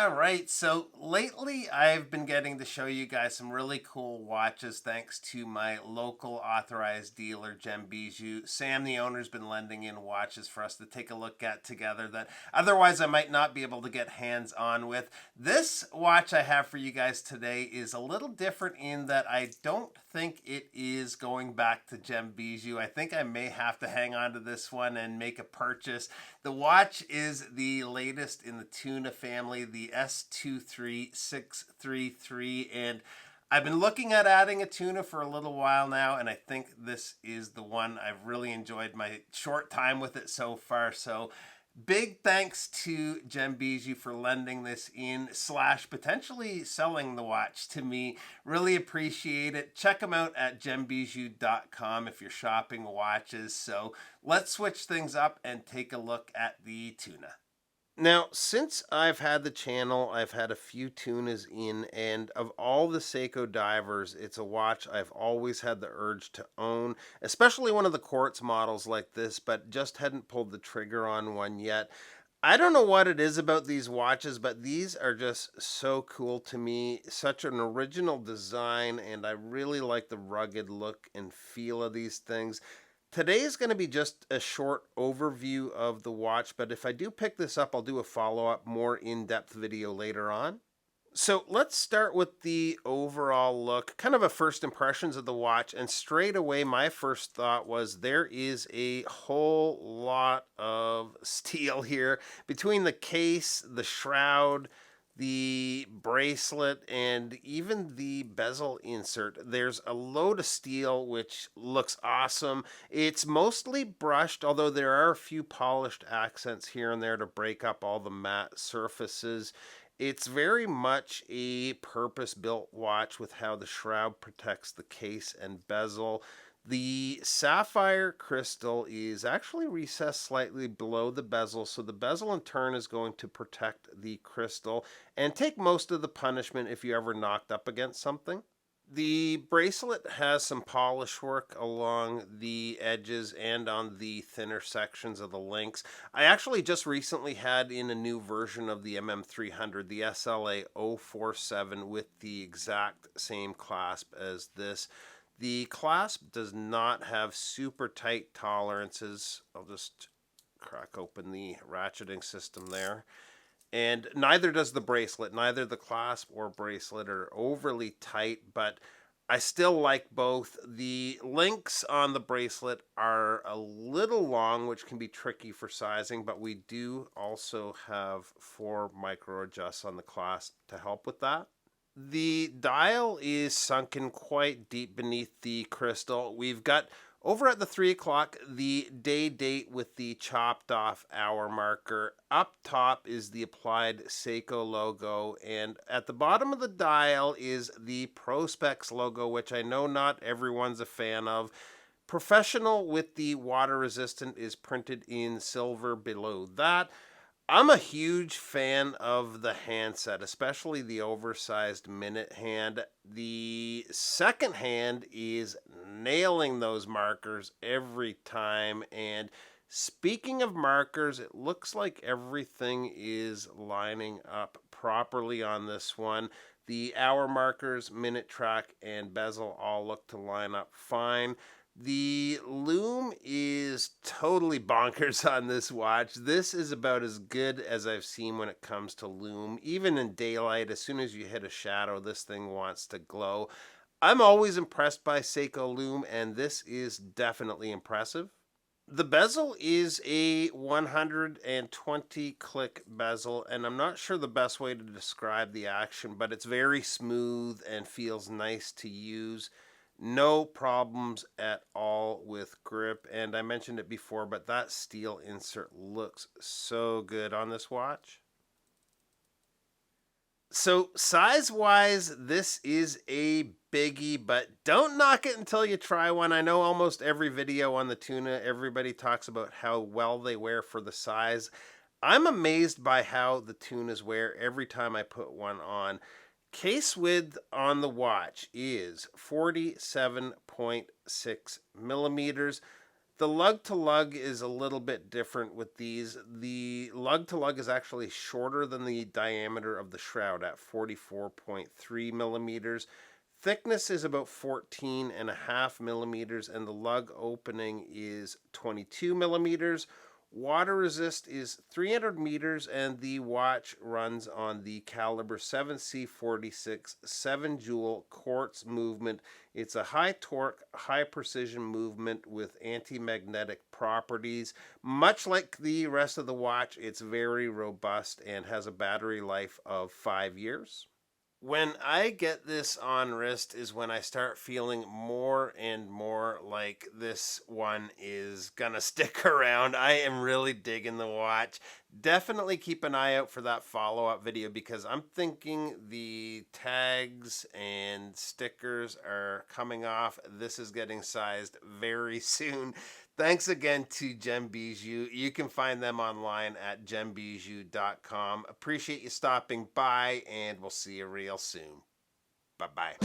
All right, so lately I've been getting to show you guys some really cool watches thanks to my local authorized dealer, Gem Bijou. Sam, the owner's been lending in watches for us to take a look at together that otherwise I might not be able to get hands on with. This watch I have for you guys today is a little different in that I don't think it is going back to Gem Bijou. I think I may have to hang on to this one and make a purchase. The watch is the latest in the Tuna family, the S23633, and I've been looking at adding a Tuna for a little while now, and I think this is the one. I've really enjoyed my short time with it so far, so big thanks to Gem Bijou for lending this in slash potentially selling the watch to me. Really appreciate it. Check them out at gembijou.com if you're shopping watches. So let's switch things up and take a look at the Tuna. Now, since I've had the channel, I've had a few Tunas in, and of all the Seiko divers, it's a watch I've always had the urge to own, especially one of the quartz models like this, but just hadn't pulled the trigger on one yet. I don't know what it is about these watches, but these are just so cool to me. Such an original design, and I really like the rugged look and feel of these things. Today is going to be just a short overview of the watch, but if I do pick this up, I'll do a follow-up, more in-depth video later on. So let's start with the overall look, kind of a first impressions of the watch, and straight away my first thought was there is a whole lot of steel here between the case, the shroud, the bracelet, and even the bezel insert. There's a load of steel which looks awesome. It's mostly brushed, although there are a few polished accents here and there to break up all the matte surfaces. It's very much a purpose-built watch with how the shroud protects the case and bezel. The sapphire crystal is actually recessed slightly below the bezel, so the bezel in turn is going to protect the crystal and take most of the punishment if you ever knocked up against something. The bracelet has some polish work along the edges and on the thinner sections of the links. I actually just recently had in a new version of the MM300, the SLA 047, with the exact same clasp as this. The clasp does not have super tight tolerances. I'll just crack open the ratcheting system there. And neither does the bracelet. Neither the clasp or bracelet are overly tight, but I still like both. The links on the bracelet are a little long, which can be tricky for sizing, but we do also have 4 micro adjusts on the clasp to help with that. The dial is sunken quite deep beneath the crystal. We've got over at the 3 o'clock, the day date with the chopped off hour marker. Up top is the applied Seiko logo, and at the bottom of the dial is the Prospex logo, which I know not everyone's a fan of. Professional with the water resistant is printed in silver below that. I'm a huge fan of the handset, especially the oversized minute hand. The second hand is nailing those markers every time. And speaking of markers, it looks like everything is lining up properly on this one. The hour markers, minute track, and bezel all look to line up fine. The lume is totally bonkers on this watch. This is about as good as I've seen when it comes to lume. Even in daylight, as soon as you hit a shadow, this thing wants to glow. I'm always impressed by Seiko lume, and this is definitely impressive. The bezel is a 120 click bezel, and I'm not sure the best way to describe the action, but it's very smooth and feels nice to use. No problems at all with grip, and I mentioned it before, but that steel insert looks so good on this watch. So size-wise, this is a biggie, but don't knock it until you try one. I know almost every video on the Tuna, everybody talks about how well they wear for the size. I'm amazed by how the Tunas wear every time I put one on. Case width on the watch is 47.6 millimeters. The lug to lug is a little bit different with these. The lug to lug is actually shorter than the diameter of the shroud at 44.3 millimeters. Thickness is about 14.5 millimeters, and the lug opening is 22 millimeters. Water resist is 300 meters, and the watch runs on the caliber 7C46 7 jewel quartz movement. It's a high torque, high precision movement with anti-magnetic properties. Much like the rest of the watch, it's very robust and has a battery life of 5 years. When I get this on wrist is when I start feeling more and more like this one is gonna stick around. I am really digging the watch. Definitely keep an eye out for that follow-up video because I'm thinking the tags and stickers are coming off. This is getting sized very soon. Thanks again to Gem Bijou. You can find them online at gembijou.com. Appreciate you stopping by, and we'll see you real soon. Bye-bye.